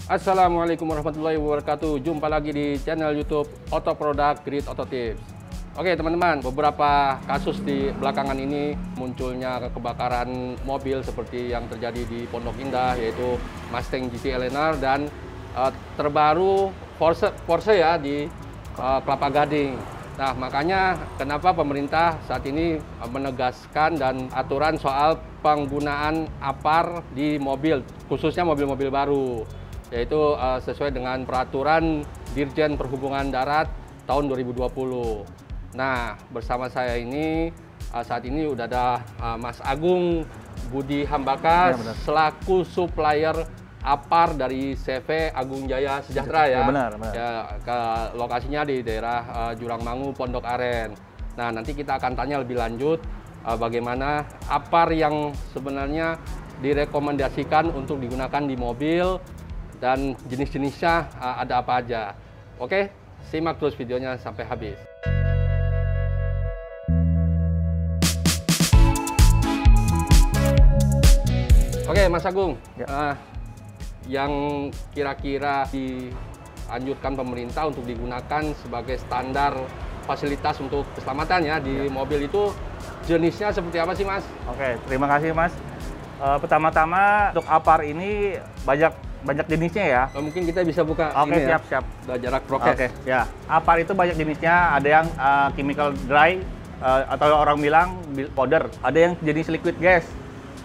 Assalamualaikum warahmatullahi wabarakatuh. Jumpa lagi di channel YouTube Auto Product Grid Auto Tips. Oke teman-teman, beberapa kasus di belakangan ini munculnya kebakaran mobil seperti yang terjadi di Pondok Indah, yaitu Mustang GT LNR dan terbaru Porsche ya di Kelapa Gading. Nah makanya kenapa pemerintah saat ini menegaskan dan aturan soal penggunaan APAR di mobil, khususnya mobil-mobil baru, yaitu sesuai dengan peraturan Dirjen Perhubungan Darat tahun 2020. Nah, bersama saya ini saat ini udah ada Mas Agung Budi Hambaka selaku supplier APAR dari CV Agung Jaya Sejahtera ya. Benar. Ya, ke lokasinya di daerah Jurangmangu, Pondok Aren. Nah, nanti kita akan tanya lebih lanjut bagaimana APAR yang sebenarnya direkomendasikan untuk digunakan di mobil dan jenis-jenisnya ada apa aja. Oke, simak terus videonya sampai habis. Oke, Mas Agung, ya. Yang kira-kira dianjurkan pemerintah untuk digunakan sebagai standar fasilitas untuk keselamatan ya di mobil itu jenisnya seperti apa sih, Mas? Oke, terima kasih, Mas. Pertama-tama untuk APAR ini banyak jenisnya ya. Mungkin kita bisa buka. Oke, ini siap. Udah jarak prokes. Oke, ya. APAR itu banyak jenisnya. Ada yang chemical dry atau orang bilang powder. Ada yang jenis liquid gas,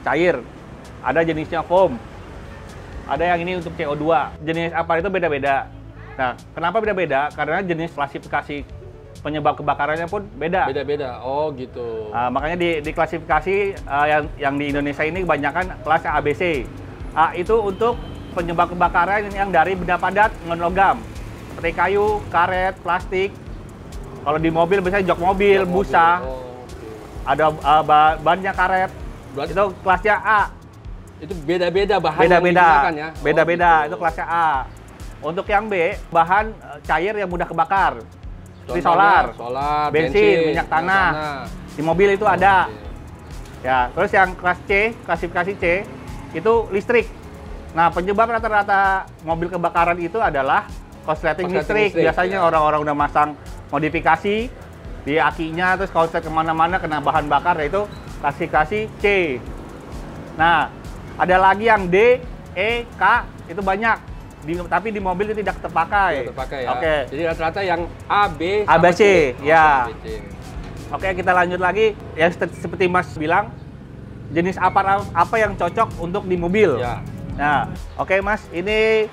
cair. Ada jenisnya foam. Ada yang ini untuk CO2. Jenis APAR itu beda-beda. Nah, kenapa beda-beda? Karena jenis klasifikasi penyebab kebakarannya pun beda. Beda-beda. Oh, gitu. Makanya di klasifikasi yang di Indonesia ini kebanyakan kelas ABC. A itu untuk penyebab kebakaran yang dari benda padat non-logam, seperti kayu, karet, plastik. Kalau di mobil biasanya jok mobil, busa. Ada bannya karet. Berarti itu kelasnya A. Itu beda-beda bahan yang digunakan ya? Beda-beda, gitu. itu kelasnya A. Untuk yang B, bahan cair yang mudah kebakar. Seperti solar, bensin, minyak tanah. Di mobil itu ada. Ya, terus yang kelas C, klasifikasi C, itu listrik. Nah, penyebab rata-rata mobil kebakaran itu adalah korsleting listrik. Biasanya orang-orang udah masang modifikasi di akinya, terus korslet kemana-mana kena bahan bakar, yaitu klasifikasi C. Nah, ada lagi yang D, E, K, itu banyak. Tapi di mobil itu tidak terpakai. Tidak terpakai ya. Oke. Jadi rata-rata yang A, B, A, B, C, ya. ABC. Oke, kita lanjut lagi. Yang seperti Mas bilang, jenis APAR apa yang cocok untuk di mobil. Ya. Nah, oke Mas, ini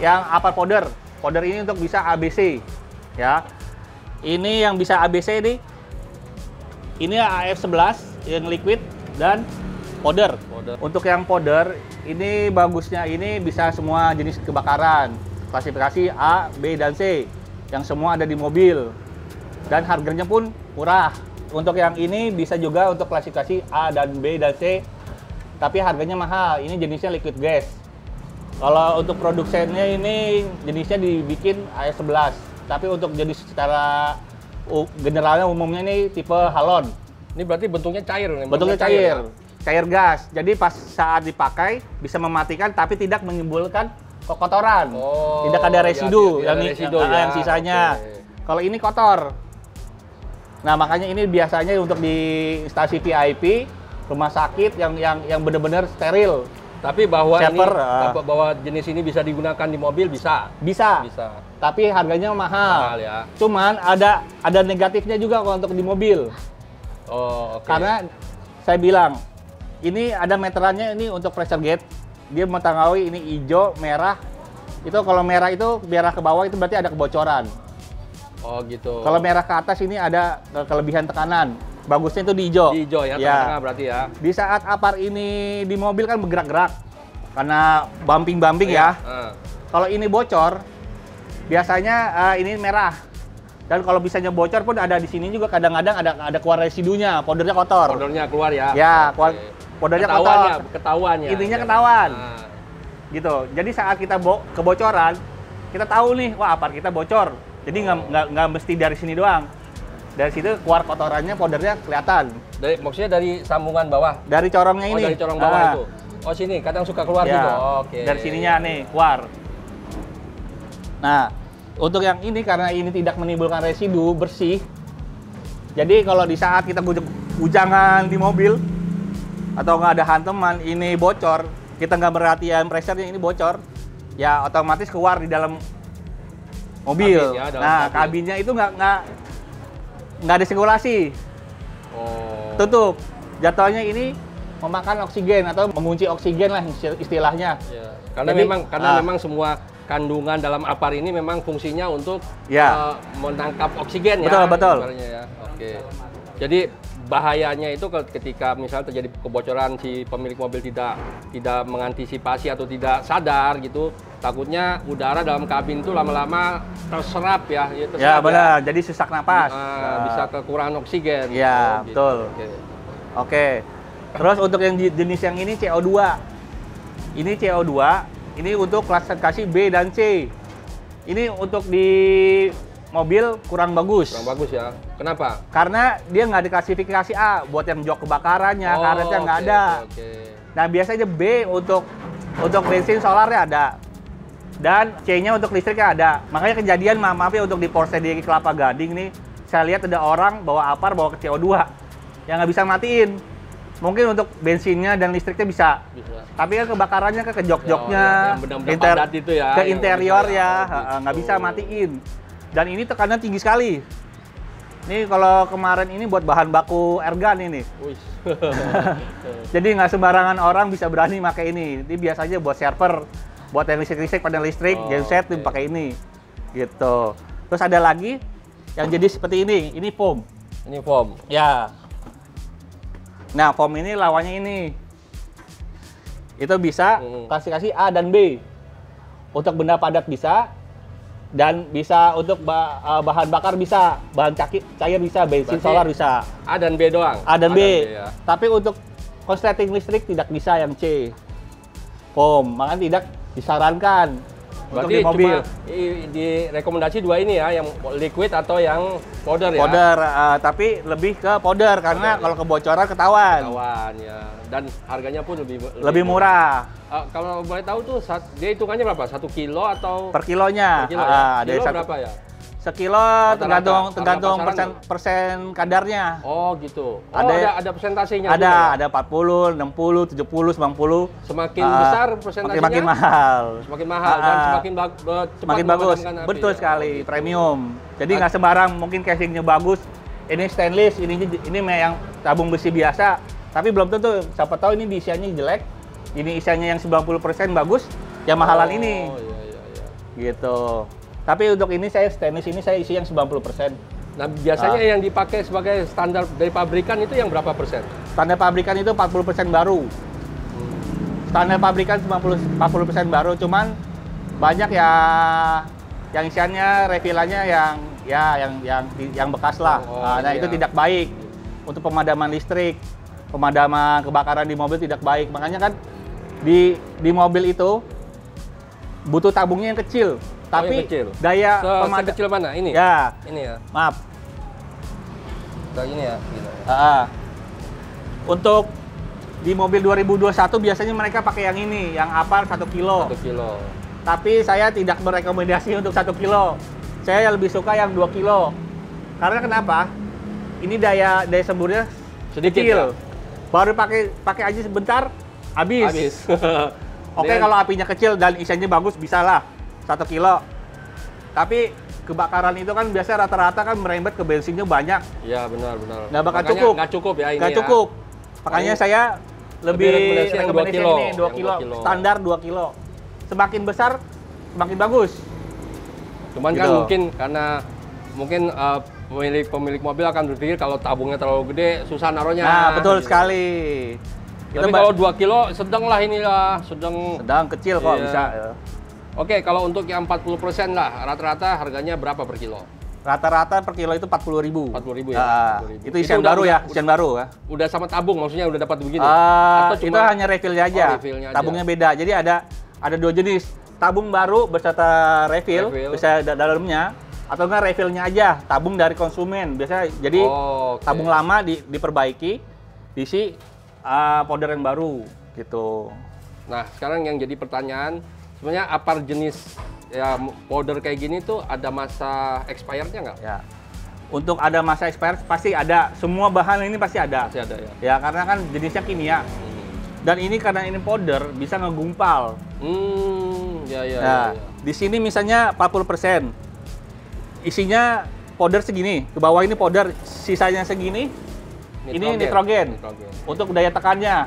yang APAR powder. Powder ini untuk bisa ABC, ya. Ini yang bisa ABC ini AF11 yang liquid dan powder. Untuk yang powder, ini bagusnya ini bisa semua jenis kebakaran. Klasifikasi A, B, dan C. Yang semua ada di mobil. Dan harganya pun murah. Untuk yang ini bisa juga untuk klasifikasi A dan B dan C. Tapi harganya mahal. Ini jenisnya liquid gas. Kalau untuk produksinya ini jenisnya dibikin AF11. Tapi untuk jenis secara generalnya umumnya ini tipe halon. Ini berarti bentuknya cair. Bentuknya cair. Cair gas. Jadi pas saat dipakai bisa mematikan tapi tidak menimbulkan kotoran. Tidak ada residu yang sisanya. Okay. Kalau ini kotor. Nah, makanya ini biasanya untuk di stasiun VIP, rumah sakit yang benar-benar steril. Tapi bahwa bahwa jenis ini bisa digunakan di mobil bisa. Tapi harganya mahal ya. Cuman ada negatifnya juga kalau untuk di mobil. Karena saya bilang ini ada meterannya ini untuk pressure gauge. Dia mengetahui ini hijau, merah. Itu kalau merah itu merah ke bawah itu berarti ada kebocoran. Oh gitu. Kalau merah ke atas ini ada kelebihan tekanan. Bagusnya itu di hijau. Di hijau ya, tengah-tengah berarti ya. Di saat APAR ini di mobil kan bergerak-gerak karena bumping ya. Kalau ini bocor, biasanya ini merah. Dan kalau bisanya bocor pun ada di sini juga kadang-kadang ada keluar residunya, powdernya kotor. Powdernya keluar ya. Ya, powdernya kotor. Ketahuan ya. Intinya ketahuan. Gitu. Jadi saat kita kebocoran, kita tahu nih, wah APAR kita bocor. Jadi nggak mesti dari sini doang. Dari situ keluar kotorannya, powdernya kelihatan. Maksudnya dari sambungan bawah? Dari corongnya ini. Dari corong bawah itu? Oh sini, kadang suka keluar ya, gitu? Oke. Dari sininya nih, keluar. Nah, untuk yang ini karena ini tidak menimbulkan residu, bersih. Jadi kalau di saat kita hujangan di mobil atau nggak ada hantaman, ini bocor, kita nggak perhatian pressure-nya ini bocor, ya otomatis keluar di dalam mobil. Kabin, ya, dalam nah, kabin. kabinnya itu nggak ada sirkulasi. Oh. Tutup. Jatuhnya ini memakan oksigen atau mengunci oksigen lah istilahnya. Ya. Karena Jadi, memang semua kandungan dalam Apar ini memang fungsinya untuk Ya. menangkap oksigen Betul, ya. betul. Ibaratnya ya. Oke. Jadi bahayanya itu ketika misalnya terjadi kebocoran, si pemilik mobil tidak mengantisipasi atau tidak sadar gitu, takutnya udara dalam kabin itu lama-lama terserap ya. Ya benar, jadi sesak napas. Bisa kekurangan oksigen. Ya, gitu. betul. Oke. Oke. Terus untuk yang jenis yang ini CO2. Ini CO2, ini untuk klasifikasi B dan C. Ini untuk di mobil kurang bagus. Kurang bagus ya. Kenapa? Karena dia nggak diklasifikasi A buat yang jok kebakarannya, karetnya nggak oke, ada. oke. Nah, biasanya B untuk bensin solarnya ada. Dan C-nya untuk listriknya ada. Makanya kejadian, maaf ya, untuk di Porsche di Kelapa Gading nih, saya lihat ada orang bawa Apar, bawa ke CO2 yang nggak bisa matiin. Mungkin untuk bensinnya dan listriknya bisa. Tapi kan kebakarannya ke jok-joknya, yang benar-benar padat itu ya, ke yang interior bisa ya, gitu. nggak bisa matiin. Dan ini tekanan tinggi sekali. Ini kalau kemarin ini buat bahan baku ergan ini. Wih. Jadi nggak sembarangan orang bisa berani pakai ini. Ini biasanya buat server, buat yang listrik, panel listrik, genset oke. pakai ini. Gitu. Terus ada lagi yang jadi seperti ini foam. Ini foam. Ya. Nah, foam ini lawannya ini. Itu bisa klasifikasi A dan B. Untuk benda padat bisa, dan bisa untuk bahan bakar bisa, bahan cair bisa, bensin Berarti solar bisa. A dan B doang. A dan B. ya. Tapi untuk konsleting listrik tidak bisa yang C. Foam, makanya tidak disarankan untuk Berarti di mobil. cuma di rekomendasi dua ini ya, yang liquid atau yang powder ya. Powder, tapi lebih ke powder karena Powder, kalau kebocoran ketahuan. Kawan ya. Dan harganya pun Lebih murah kalau boleh tahu tuh dia hitungannya berapa? 1 kilo atau per kilonya. per kilo ya? Dari Kilo satu- berapa ya? Sekilo Rata-rata. tergantung Harga persen kadarnya. Oh gitu. Ada persentasenya. Ada 40, 60, 70, 90. Semakin besar persentasenya Makin mahal. Semakin mahal dan semakin cepat Semakin bagus. memadamkan api Betul ya? sekali, Oh, gitu. premium. Jadi nggak sembarang, mungkin casingnya bagus. Ini stainless, ini yang tabung besi biasa. Tapi belum tentu, siapa tahu ini isiannya jelek. Ini isiannya yang 90% bagus, yang mahalan ini. Oh iya iya iya. Gitu. Tapi untuk ini saya stainless ini saya isi yang 90%. Nah, biasanya yang dipakai sebagai standar dari pabrikan itu yang berapa persen? Standar pabrikan itu 40% baru. Standar pabrikan 40% baru, cuman banyak ya yang isiannya refillannya yang bekas lah. Oh, Nah, iya. itu tidak baik untuk pemadaman listrik, pemadaman kebakaran di mobil tidak baik. Makanya kan di mobil itu butuh tabungnya yang kecil, tapi yang kecil. daya Sekecil mana? Ini? Ya, Ini ya? maaf. Kayak ini ya? Gitu. Untuk di mobil 2021 biasanya mereka pakai yang ini, yang Apar 1 kilo. 1 kilo. Tapi saya tidak merekomendasi untuk 1 kilo. Saya lebih suka yang 2 kilo. Karena kenapa? Ini daya semburnya Sedikit kecil. ya? Baru pakai aja sebentar, habis. Habis. Oke, kalau apinya kecil dan isiannya bagus, bisalah 1 kilo. Tapi kebakaran itu kan biasa rata-rata kan merembet ke bensinnya banyak. Iya, benar. Nggak bakal Makanya cukup. Nggak cukup ya ini Nggak ya? cukup. Makanya saya lebih rekomendasi yang 2 kilo. ini 2 Yang kilo. 2 kilo. Standar 2 kilo. Semakin besar, semakin bagus. Cuman kan Gitu. mungkin karena pemilik mobil akan berpikir kalau tabungnya terlalu gede susah naruhnya. Nah, betul gitu. sekali. Tapi kalau 2 kilo sedang lah inilah, sedang. sedang kecil kok Iya. bisa. Oke, kalau untuk yang 40% lah, rata-rata harganya berapa per kilo? Rata-rata per kilo itu 40.000. 40.000 ya? Nah, 40.000. itu isian baru ya, isian baru ya. Udah sama tabung, maksudnya udah dapat begini? Itu hanya refillnya aja. Oh, refillnya aja. Tabungnya beda. Jadi ada 2 jenis. Tabung baru beserta refill. Bisa dalamnya, atau enggak refillnya aja, tabung dari konsumen. Biasanya jadi oke. tabung lama diperbaiki, diisi powder yang baru gitu. Nah, sekarang yang jadi pertanyaan, sebenarnya Apar jenis ya powder kayak gini tuh ada masa expirednya nggak? Ya. Untuk ada masa expired pasti ada. Semua bahan ini pasti ada. Pasti ada ya. Ya, karena kan jenisnya kimia. Dan ini karena ini powder bisa ngegumpal. Ya. Nah, di sini misalnya 40%. Isinya powder segini. Ke bawah ini powder, sisanya segini. Ini nitrogen. Untuk daya tekannya.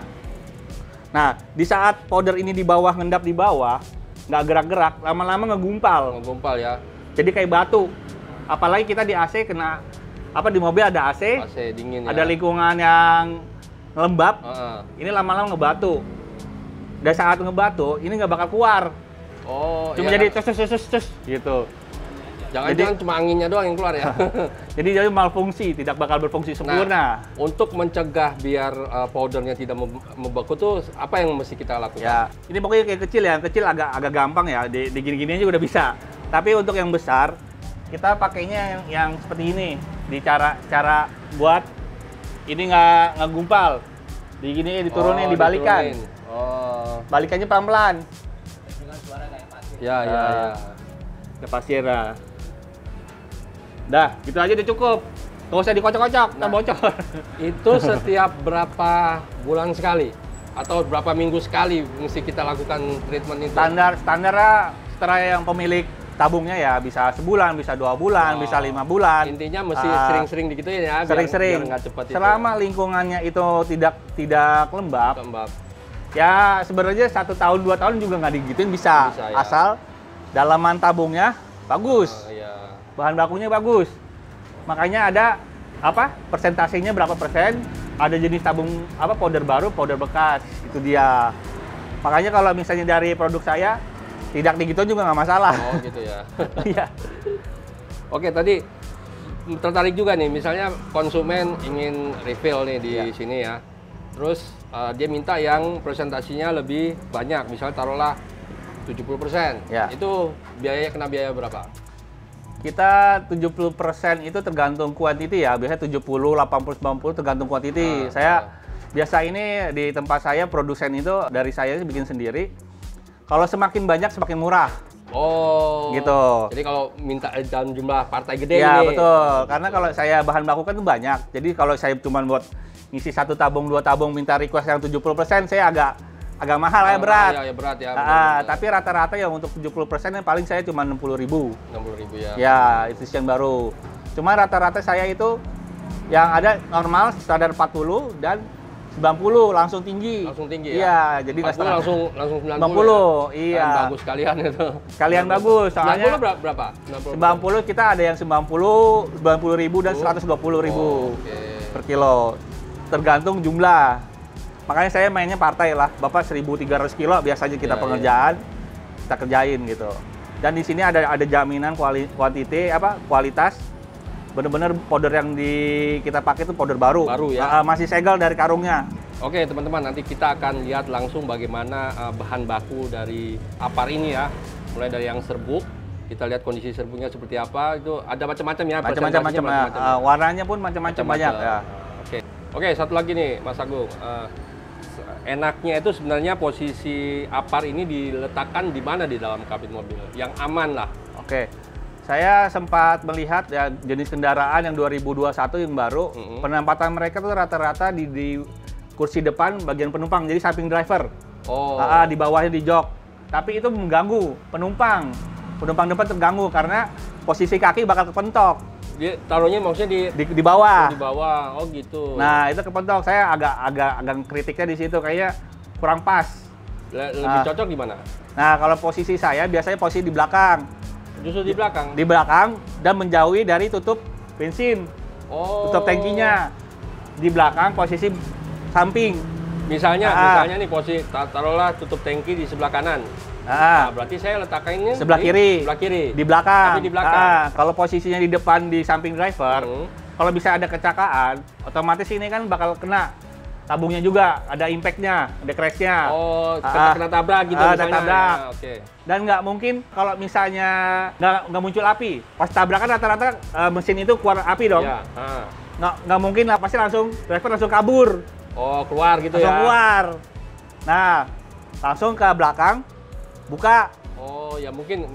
Nah, di saat powder ini di bawah, ngendap di bawah, nggak gerak-gerak, lama-lama ngegumpal. Ngegumpal ya. Jadi kayak batu. Apalagi kita di AC kena, di mobil ada AC, dingin ada ya. lingkungan yang lembab, ini lama-lama ngebatu. Dan saat ngebatu, ini nggak bakal keluar. Oh, cuma ya, jadi tes gitu. Jangan cuma anginnya doang yang keluar ya. Jadi malfungsi, tidak bakal berfungsi sempurna. Nah, untuk mencegah biar powdernya tidak membeku tuh apa yang mesti kita lakukan? Ya, ini pokoknya kayak kecil ya, kecil agak gampang ya, di gini-gini aja udah bisa. Tapi untuk yang besar, kita pakainya yang seperti ini. Di cara buat ini nggak gumpal. Di gini diturunin, dibalikan. Balikannya pelan-pelan. Dengan suara kayak pasir. Ya. Kayak pasir. Dah, gitu aja udah cukup. Nggak usah dikocok-kocok, ntar bocor. Itu setiap berapa bulan sekali? Atau berapa minggu sekali mesti kita lakukan treatment itu? Standarnya setelah yang pemilik tabungnya ya bisa sebulan, bisa 2 bulan, bisa 5 bulan. Intinya mesti sering-sering digituin ya, sering-sering. biar nggak cepat itu. Selama lingkungannya itu tidak lembab. Ya sebenarnya 1 tahun 2 tahun juga nggak digituin bisa ya. Asal dalaman tabungnya bagus, bahan bakunya bagus. Makanya ada persentasenya berapa persen? Ada jenis tabung powder baru, powder bekas, itu dia. Makanya kalau misalnya dari produk saya tidak digituin juga nggak masalah. Oh gitu ya. Iya. Oke, tadi tertarik juga nih, misalnya konsumen ingin refill nih di sini ya. Terus dia minta yang presentasinya lebih banyak, misalnya taruhlah 70%. Ya. Itu kena biaya berapa? Kita 70% itu tergantung kuantiti ya. Biasanya 70, 80, 90 tergantung kuantiti. Biasa ini di tempat saya produsen itu dari saya bikin sendiri. Kalau semakin banyak semakin murah. Oh. Gitu. Jadi kalau minta dalam jumlah partai gede ya, ini. betul. Karena kalau saya bahan baku kan itu banyak. Jadi kalau saya cuma buat ngisi 1 tabung, 2 tabung minta request yang 70%, saya agak mahal ya, berat. Ya, berat ya. Tapi rata-rata ya untuk 70% paling saya cuma 60.000. 60.000 ya. Ya, itu yang baru. Cuma rata-rata saya itu yang ada normal standar 40 dan 90 langsung tinggi. Langsung tinggi ya? Iya, jadi langsung 90. 90, ya? Iya. Dan bagus kalian itu. Kalian bagus, soalnya 90 berapa? 90 kita ada yang 90.000 dan 120.000 per kilo. Tergantung jumlah. Makanya saya mainnya partai lah. Bapak 1.300 kilo biasanya kita pengerjaan, kita kerjain gitu. Dan di sini ada jaminan kualitas. Bener-bener powder yang kita pakai itu powder baru ya? Masih segel dari karungnya. Oke teman-teman, nanti kita akan lihat langsung bagaimana bahan baku dari APAR ini ya. Mulai dari yang serbuk, kita lihat kondisi serbuknya seperti apa. Itu ada macam-macam ya. Macam-macam warnanya pun macam-macam banyak ya. Oke, satu lagi nih Mas Agung. Enaknya itu sebenarnya posisi APAR ini diletakkan di mana di dalam kabin mobil? Yang aman lah. Oke. Saya sempat melihat ya jenis kendaraan yang 2021 yang baru, penempatan mereka tuh rata-rata di kursi depan bagian penumpang, jadi samping driver. Di bawahnya di jok. Tapi itu mengganggu penumpang. Penumpang depan terganggu karena posisi kaki bakal kepentok. Dia taruhnya maksudnya di bawah. Di bawah. Oh gitu. Nah, itu kepentok. Saya agak kritiknya di situ kayaknya kurang pas. Lebih cocok di mana? Nah, kalau posisi saya biasanya posisi di belakang. Justru di belakang? Di belakang dan menjauhi dari tutup bensin. Tutup tangkinya. Di belakang posisi samping. Misalnya nih posisi taruhlah tutup tangki di sebelah kanan. Berarti saya letakkannya sebelah kiri. Di belakang. Tapi di belakang. Kalau posisinya di depan di samping driver, kalau bisa ada kecelakaan, otomatis ini kan bakal kena tabungnya juga, ada impact-nya, ada crash-nya. Kena tabrak gitu misalnya. Tabrak. Dan nggak mungkin kalau misalnya nggak muncul api. Pas tabrakan rata-rata mesin itu keluar api dong. Nggak mungkin lah, pasti driver langsung kabur. Keluar gitu langsung keluar. Nah, langsung ke belakang, buka. Oh ya mungkin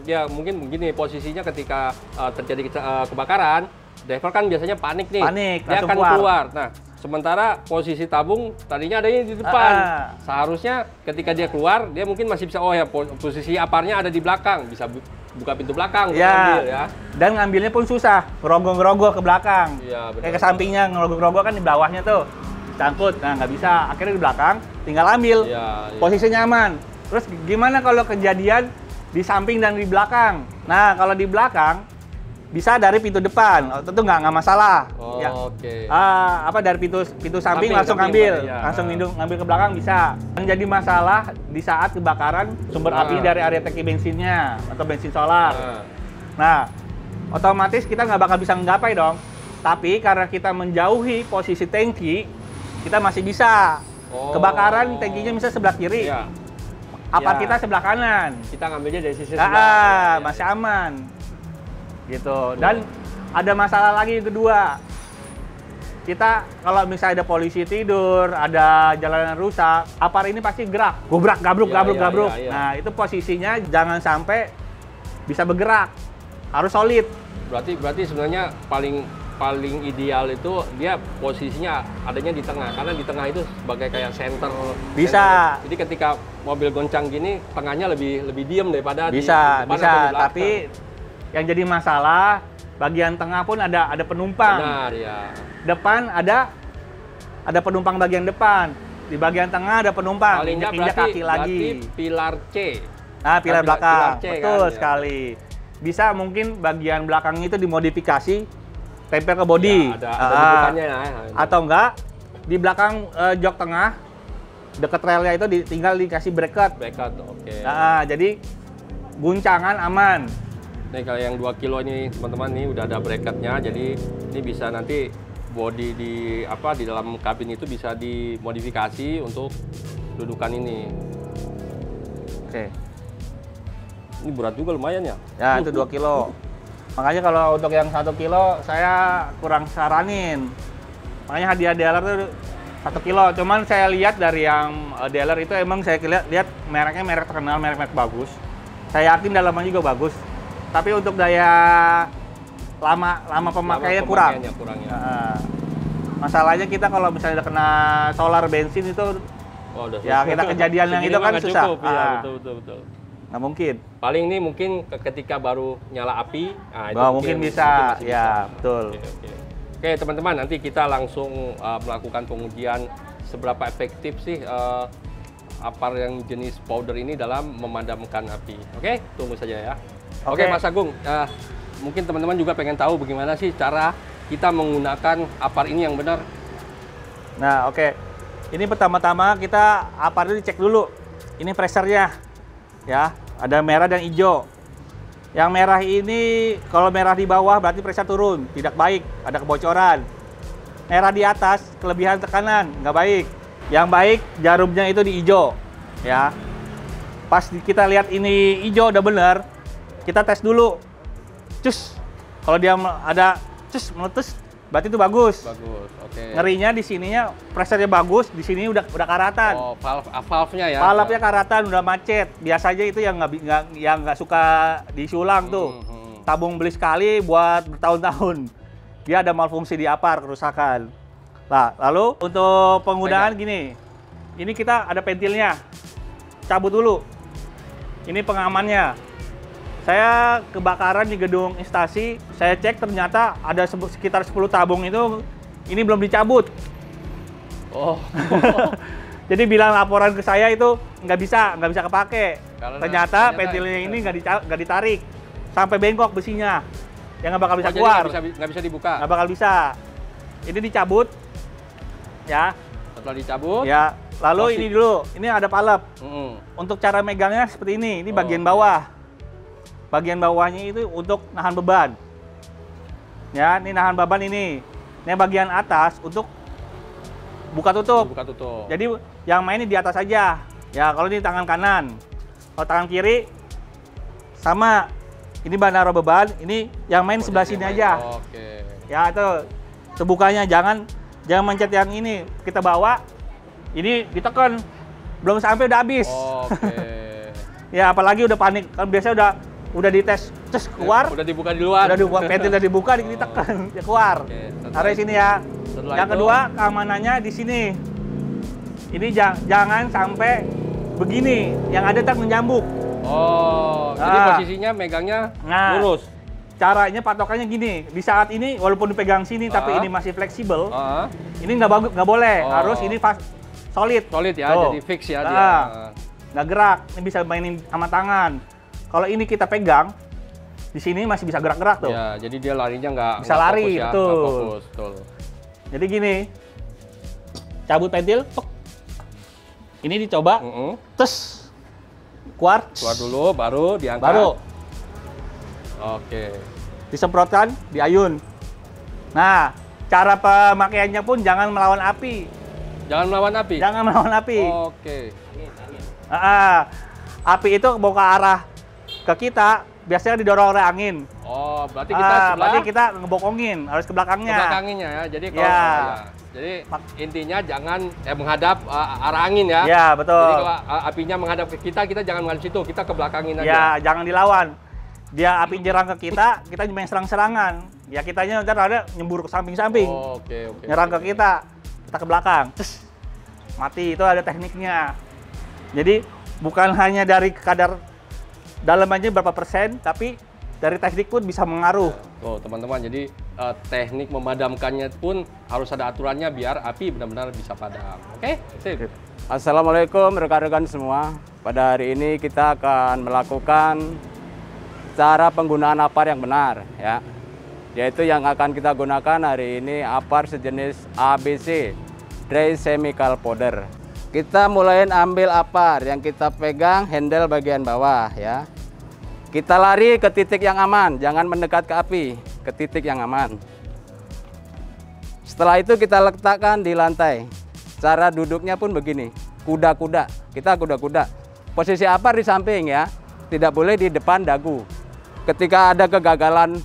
begini posisinya ketika terjadi kebakaran, driver kan biasanya panik nih. Panik, dia akan keluar. Nah, sementara posisi tabung tadinya adanya di depan. Seharusnya ketika dia keluar, dia mungkin masih bisa posisi aparnya ada di belakang, bisa buka pintu belakang ya. Ngambil, ya. Dan ngambilnya pun susah, ngerogoh-ngerogoh ke belakang. Ya, kayak ke sampingnya, ngerogoh-ngerogoh kan di bawahnya tuh cangkut. Nah, nggak bisa. Akhirnya di belakang, tinggal ambil. Ya. Posisinya aman. Terus gimana kalau kejadian di samping dan di belakang? Nah, kalau di belakang bisa dari pintu depan, tentu nggak masalah. Oh, ya. Oke. Dari pintu samping langsung ngambil, langsung ngambil ke belakang bisa. Yang jadi masalah di saat kebakaran sumber api dari area tangki bensinnya atau bensin solar. Nah, otomatis kita nggak bakal bisa menggapai dong. Tapi karena kita menjauhi posisi tangki, kita masih bisa. Kebakaran tangkinya misalnya sebelah kiri. Ya. Apar kita sebelah kanan. Kita ngambilnya dari sisi sebelah. Masih aman. Gitu. Dan ada masalah lagi yang kedua. Kita kalau misalnya ada polisi tidur, ada jalanan rusak, apar ini pasti gerak. Gobrak, gabruk. Ya. Nah, itu posisinya jangan sampai bisa bergerak. Harus solid. Berarti sebenarnya paling ideal itu dia posisinya adanya di tengah, karena di tengah itu sebagai kayak center. Bisa. Jadi ketika mobil goncang gini, tengahnya lebih diam daripada bisa. di depan atau di belakang. Tapi yang jadi masalah bagian tengah pun ada penumpang. Benar ya. Depan ada penumpang bagian depan. Di bagian tengah ada penumpang. Paling nggak injak kaki lagi. Pilar C. Nah, pilar belakang. Pilar C, betul kan, sekali. Bisa mungkin bagian belakang itu dimodifikasi, tempel ke body. Ya, ada bentukannya ya. Atau enggak di belakang jok tengah dekat relnya itu tinggal dikasih bracket. Oke. Nah, jadi guncangan aman. Nih kalau yang 2 kilo ini teman-teman nih udah ada bracketnya, jadi ini bisa nanti body di dalam kabin itu bisa dimodifikasi untuk dudukan ini. Oke. Ini berat juga lumayan ya. Ya, itu 2 kilo. Makanya kalau untuk yang 1 kilo saya kurang saranin. Makanya hadiah dealer itu 1 kilo. Cuman saya lihat dari yang dealer itu emang saya lihat mereknya merek terkenal, merek bagus. Saya yakin dalamannya juga bagus. Tapi untuk daya lama pemakaiannya kurang. Ya. Masalahnya kita kalau misalnya kena solar bensin itu, ya kita kejadian yang itu kan susah. Cukup, ya, betul. Nggak mungkin. Paling ini mungkin ketika baru nyala api, itu mungkin bisa. Ya, betul. Oke, teman-teman, nanti kita langsung melakukan pengujian seberapa efektif sih apar yang jenis powder ini dalam memadamkan api. Oke, tunggu saja ya. Oke, Mas Agung, mungkin teman-teman juga pengen tahu bagaimana sih cara kita menggunakan apar ini yang benar. Nah, oke. Ini pertama-tama kita apar itu dicek dulu. Ini pressernya. Ya, ada merah dan hijau. Yang merah ini, kalau merah di bawah berarti pressure turun, tidak baik, ada kebocoran. Merah di atas, kelebihan tekanan, nggak baik. Yang baik, jarumnya itu di hijau. Ya, pas kita lihat ini hijau udah bener, kita tes dulu. Cus, kalau dia ada cus meletus, berarti itu bagus. Oke. Ngerinya di sininya pressure-nya bagus, di sini udah karatan. Oh, valve-nya ya. Valve-nya karatan, udah macet. Biasanya itu yang nggak suka diisi ulang tuh. Tabung beli sekali buat bertahun-tahun. Dia ada malfungsi di apar, kerusakan. Nah, lalu untuk penggunaan gini. Ini kita ada pentilnya. Cabut dulu. Ini pengamannya. Saya kebakaran di gedung instasi, saya cek ternyata ada sekitar 10 tabung itu ini belum dicabut. Oh. Jadi bilang laporan ke saya itu nggak bisa kepake. Ternyata pentilnya ini nggak ditarik, sampai bengkok besinya, yang nggak bakal bisa keluar. Nggak bisa dibuka. Nggak bakal bisa. Ini dicabut, ya. Setelah dicabut. Ya. Lalu ini dulu, ini ada palep. Untuk cara megangnya seperti ini. Ini bagian bawah. Bagian bawahnya itu untuk nahan beban. Ya, ini nahan beban ini. Ini bagian atas untuk buka tutup. Jadi yang main di atas saja. Ya, kalau ini tangan kanan. Kalau tangan kiri sama. Ini naruh beban, ini yang main sebelah sini aja. Oke. Ya, itu bukanya jangan mencet yang ini. Kita bawa ini ditekan. Belum sampai udah habis. Oke. Ya apalagi udah panik, kan biasanya udah dites, terus keluar. Udah dibuka di luar. Udah dibuka, pentil udah dibuka, ditekan, ya keluar. Oke, Taruh sini ya. Yang itu, kedua, keamanannya di sini. Ini jangan sampai begini, yang ada tak menyambuk. Oh, jadi posisinya megangnya lurus. Caranya patokannya gini, di saat ini walaupun dipegang sini tapi ini masih fleksibel, ini nggak bagus, nggak boleh, harus ini solid. Solid ya, jadi fix ya dia. Nggak gerak, ini bisa mainin sama tangan. Kalau ini kita pegang, di sini masih bisa gerak-gerak tuh. Ya, jadi dia larinya nggak bisa lari, fokus ya, betul. nggak fokus, betul. Jadi gini, cabut pentil, ini dicoba, terus keluar dulu, baru diangkat. Baru. Oke. Disemprotkan, diayun. Nah, cara pemakaiannya pun jangan melawan api. Jangan melawan api? Jangan melawan api. Oke. Api itu mau ke arah ke kita, biasanya didorong oleh angin. Oh, berarti kita berarti kita ngebokongin, harus ke belakangnya. Ke belakangnya ya. Jadi kalau jadi intinya jangan menghadap arah angin ya. Ya, betul. Jadi kalau apinya menghadap ke kita jangan menghadap situ, kita ke belakangin aja. Ya, jangan dilawan. Dia api nyerang ke kita main serang-serangan. Ya kitanya ntar ada nyembur ke samping-samping. Oh, oke. Nyerang ke kita ke belakang. Terus mati, itu ada tekniknya. Jadi bukan hanya dari kadar dalamannya berapa persen, tapi dari teknik pun bisa mengaruh. Oh, teman-teman, jadi teknik memadamkannya pun harus ada aturannya biar api benar-benar bisa padam. Oke? Sip. Assalamualaikum rekan-rekan semua. Pada hari ini kita akan melakukan cara penggunaan apar yang benar ya. Yaitu yang akan kita gunakan hari ini apar sejenis ABC, Dry Chemical Powder. Kita mulai ambil apar yang kita pegang handle bagian bawah ya. Kita lari ke titik yang aman, jangan mendekat ke api, ke titik yang aman. Setelah itu kita letakkan di lantai. Cara duduknya pun begini, kuda-kuda. Kita kuda-kuda. Posisi apar di samping ya, tidak boleh di depan dagu. Ketika ada kegagalan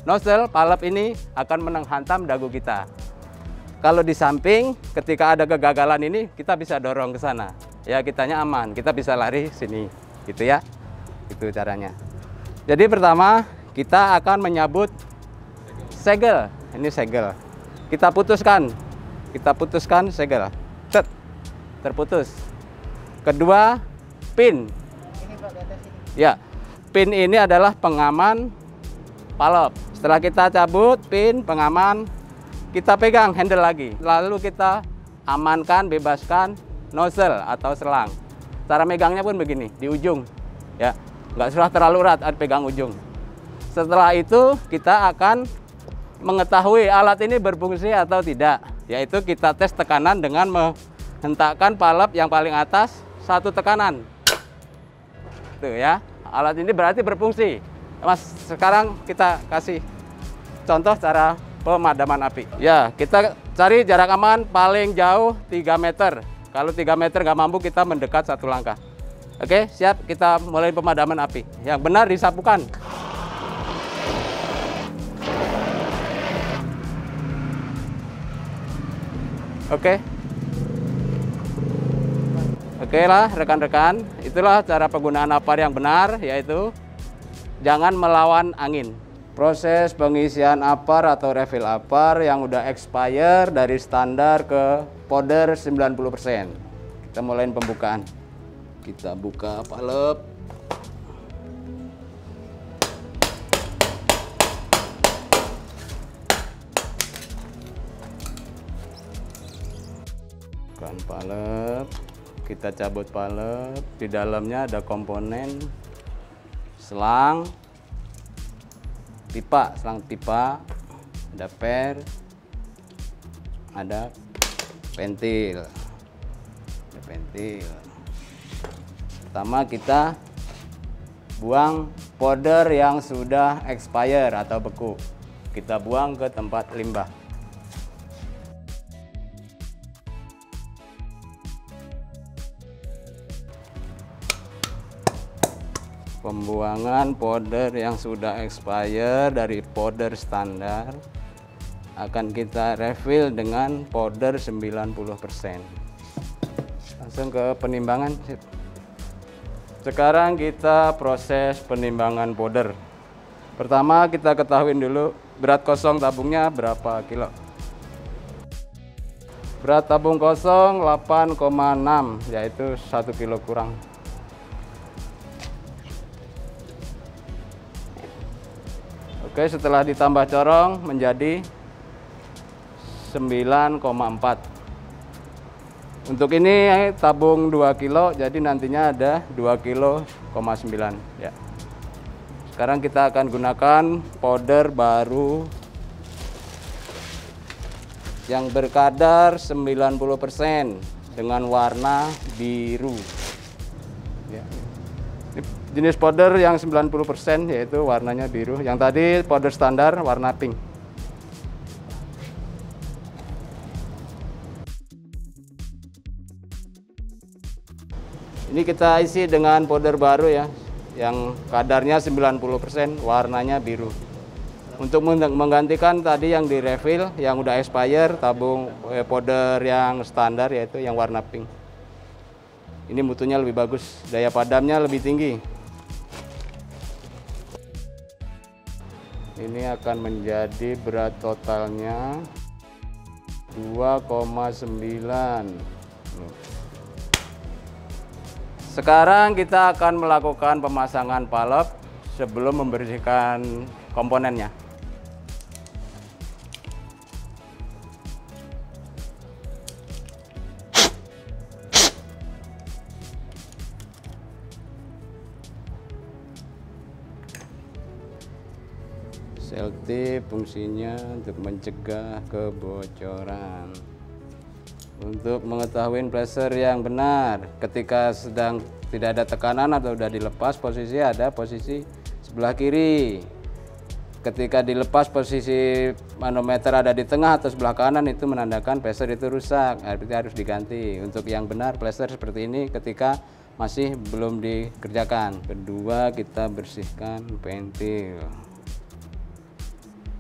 nozzle, palep ini akan menghantam dagu kita. Kalau di samping, ketika ada kegagalan ini, kita bisa dorong ke sana. Ya, kitanya aman, kita bisa lari sini, gitu ya. Itu caranya. Jadi pertama, kita akan menyabut segel. Ini segel. Kita putuskan segel. Set, terputus. Kedua, pin. Ini Pak, di atas ini. Ya, pin ini adalah pengaman palep. Setelah kita cabut pin pengaman, kita pegang handle lagi. Lalu kita amankan, bebaskan nozzle atau selang. Cara megangnya pun begini, di ujung. Ya, nggak usah terlalu erat, pegang ujung. Setelah itu kita akan mengetahui alat ini berfungsi atau tidak. Yaitu kita tes tekanan dengan menghentakkan palep yang paling atas, satu tekanan. Tuh ya, alat ini berarti berfungsi. Mas, sekarang kita kasih contoh cara pemadaman api. Ya, kita cari jarak aman paling jauh 3 meter. Kalau 3 meter nggak mampu, kita mendekat 1 langkah. Oke, siap, kita mulai pemadaman api. Yang benar disapukan. Oke. Oke lah rekan-rekan, itulah cara penggunaan apar yang benar, yaitu jangan melawan angin. Proses pengisian apar atau refill apar yang udah expire dari standar ke powder 90%. Kita mulai pembukaan. Kita buka palep. Bukan palep. Kita cabut palep. Di dalamnya ada komponen selang pipa, selang pipa, ada per, ada pentil. Pertama kita buang powder yang sudah expire atau beku. Kita buang ke tempat limbah. Pembuangan powder yang sudah expire dari powder standar akan kita refill dengan powder 90%. Langsung ke penimbangan. Sekarang kita proses penimbangan powder. Pertama kita ketahui dulu berat kosong tabungnya berapa kilo. Berat tabung kosong 8,6, yaitu 1 kilo kurang. Oke, setelah ditambah corong menjadi 9,4. Untuk ini tabung 2 kilo, jadi nantinya ada 2,9 kilo ya. Sekarang kita akan gunakan powder baru yang berkadar 90% dengan warna biru. Ya. Ini jenis powder yang 90% yaitu warnanya biru. Yang tadi powder standar warna pink. Ini kita isi dengan powder baru ya, yang kadarnya 90%, warnanya biru. Untuk menggantikan tadi yang di refill, yang udah expire, tabung powder yang standar yaitu yang warna pink. Ini mutunya lebih bagus, daya padamnya lebih tinggi. Ini akan menjadi berat totalnya 2,9. Sekarang kita akan melakukan pemasangan palep sebelum membersihkan komponennya. Selotip fungsinya untuk mencegah kebocoran. Untuk mengetahui pressure yang benar, ketika sedang tidak ada tekanan atau sudah dilepas, posisi ada posisi sebelah kiri. Ketika dilepas, posisi manometer ada di tengah atau sebelah kanan, itu menandakan pressure itu rusak, berarti harus diganti. Untuk yang benar, pressure seperti ini ketika masih belum dikerjakan. Kedua, kita bersihkan ventil.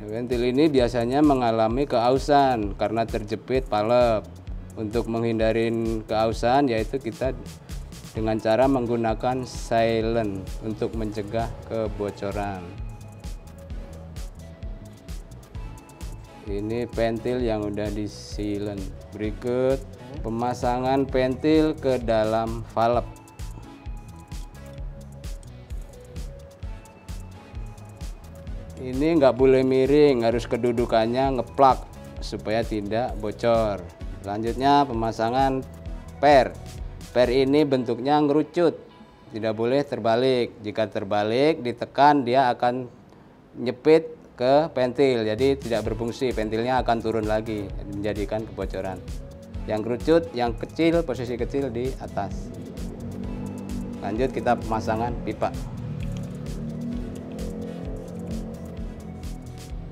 Ventil ini biasanya mengalami keausan karena terjepit palep. Untuk menghindari keausan, yaitu kita dengan cara menggunakan sealant untuk mencegah kebocoran. Ini ventil yang udah di sealant. Berikut pemasangan ventil ke dalam valve. Ini nggak boleh miring, harus kedudukannya ngeplak supaya tidak bocor. Selanjutnya pemasangan per. Per ini bentuknya ngerucut, tidak boleh terbalik. Jika terbalik ditekan, dia akan nyepit ke ventil, jadi tidak berfungsi. Ventilnya akan turun lagi, menjadikan kebocoran. Yang kerucut, yang kecil, posisi kecil di atas. Lanjut kita pemasangan pipa.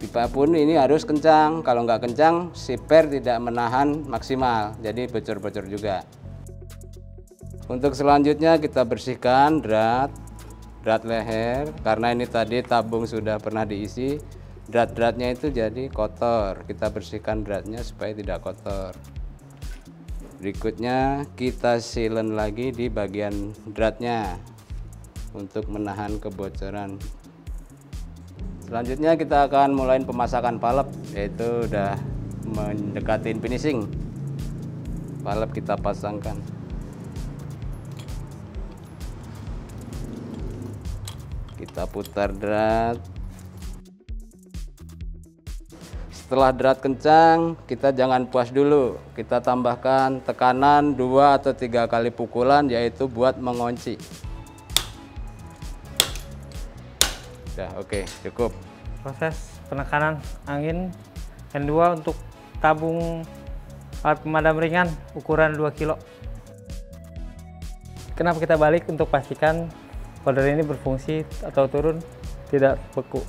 Pipa pun ini harus kencang, kalau nggak kencang si per tidak menahan maksimal, jadi bocor-bocor juga. Untuk selanjutnya kita bersihkan drat leher, karena ini tadi tabung sudah pernah diisi, drat-dratnya itu jadi kotor. Kita bersihkan dratnya supaya tidak kotor. Berikutnya kita sealant lagi di bagian dratnya untuk menahan kebocoran. Selanjutnya kita akan mulai pemasakan palep, yaitu udah mendekati finishing. Palep kita pasangkan. Kita putar drat. Setelah drat kencang, kita jangan puas dulu. Kita tambahkan tekanan 2 atau 3 kali pukulan, yaitu buat mengunci. Udah, oke, cukup. Proses penekanan angin N2 untuk tabung alat pemadam ringan ukuran 2 kilo. Kenapa kita balik? Untuk pastikan powder ini berfungsi atau turun, tidak beku.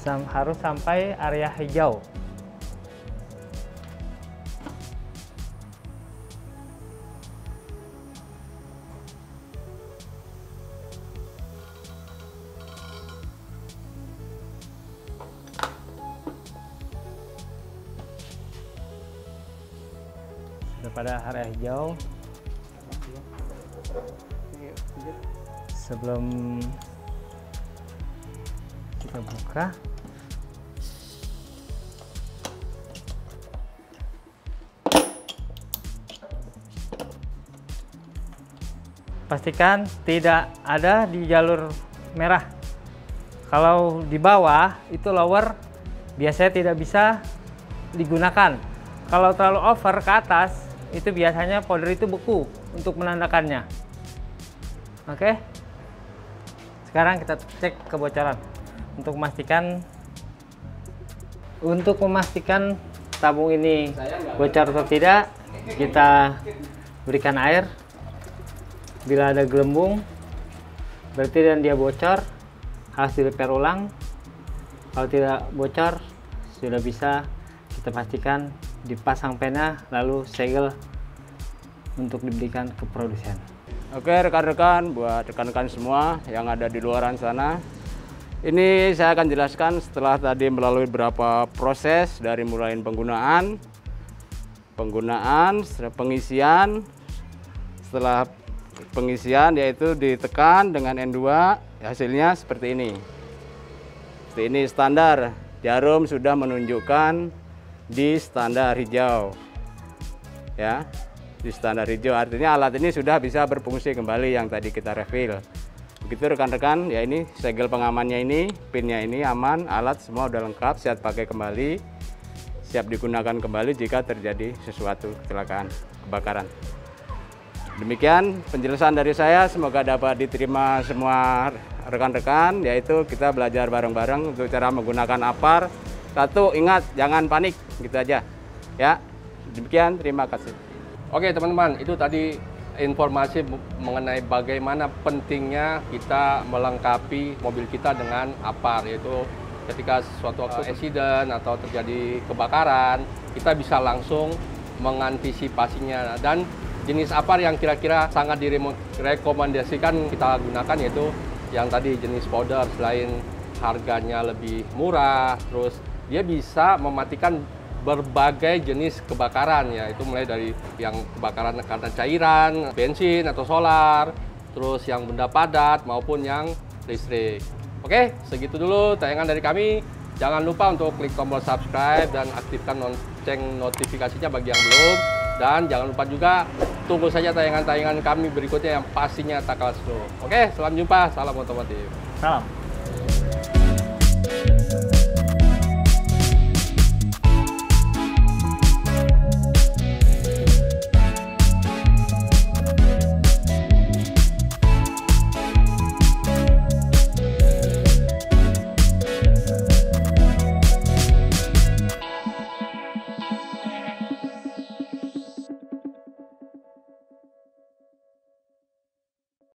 Harus sampai area hijau. Sudah pada area hijau. Sebelum kita buka, pastikan tidak ada di jalur merah. Kalau di bawah itu lower biasanya tidak bisa digunakan. Kalau terlalu over ke atas itu biasanya powder itu beku untuk menandakannya. Oke. Sekarang kita cek kebocoran untuk memastikan tabung ini bocor atau tidak. Kita berikan air. Bila ada gelembung berarti dan dia bocor, harus di-repair ulang. Kalau tidak bocor sudah bisa kita pastikan dipasang pena lalu segel untuk diberikan ke produsen. Oke rekan-rekan, buat rekan-rekan semua yang ada di luaran sana, ini saya akan jelaskan setelah tadi melalui beberapa proses dari mulai penggunaan, pengisian. Setelah pengisian yaitu ditekan dengan N2, hasilnya seperti ini. Seperti ini standar. Jarum sudah menunjukkan di standar hijau. Ya. Di standar hijau artinya alat ini sudah bisa berfungsi kembali yang tadi kita refill. Begitu rekan-rekan, ya ini segel pengamannya ini, pinnya ini aman, alat semua udah lengkap, siap pakai kembali, siap digunakan kembali jika terjadi sesuatu kecelakaan, kebakaran. Demikian penjelasan dari saya, semoga dapat diterima semua rekan-rekan, yaitu kita belajar bareng-bareng untuk cara menggunakan APAR. Satu, ingat jangan panik, gitu aja. Ya, demikian, terima kasih. Oke teman-teman, itu tadi informasi mengenai bagaimana pentingnya kita melengkapi mobil kita dengan APAR, yaitu ketika suatu accident atau terjadi kebakaran, kita bisa langsung mengantisipasinya. Dan jenis APAR yang kira-kira sangat direkomendasikan kita gunakan yaitu yang tadi jenis powder. Selain harganya lebih murah, terus dia bisa mematikan berbagai jenis kebakaran, ya itu mulai dari yang kebakaran karena cairan, bensin atau solar, terus yang benda padat maupun yang listrik. Oke, segitu dulu tayangan dari kami. Jangan lupa untuk klik tombol subscribe dan aktifkan lonceng notifikasinya bagi yang belum. Dan jangan lupa juga tunggu saja tayangan-tayangan kami berikutnya yang pastinya tak kalah seru. Oke, selamat jumpa, salam otomotif. Salam.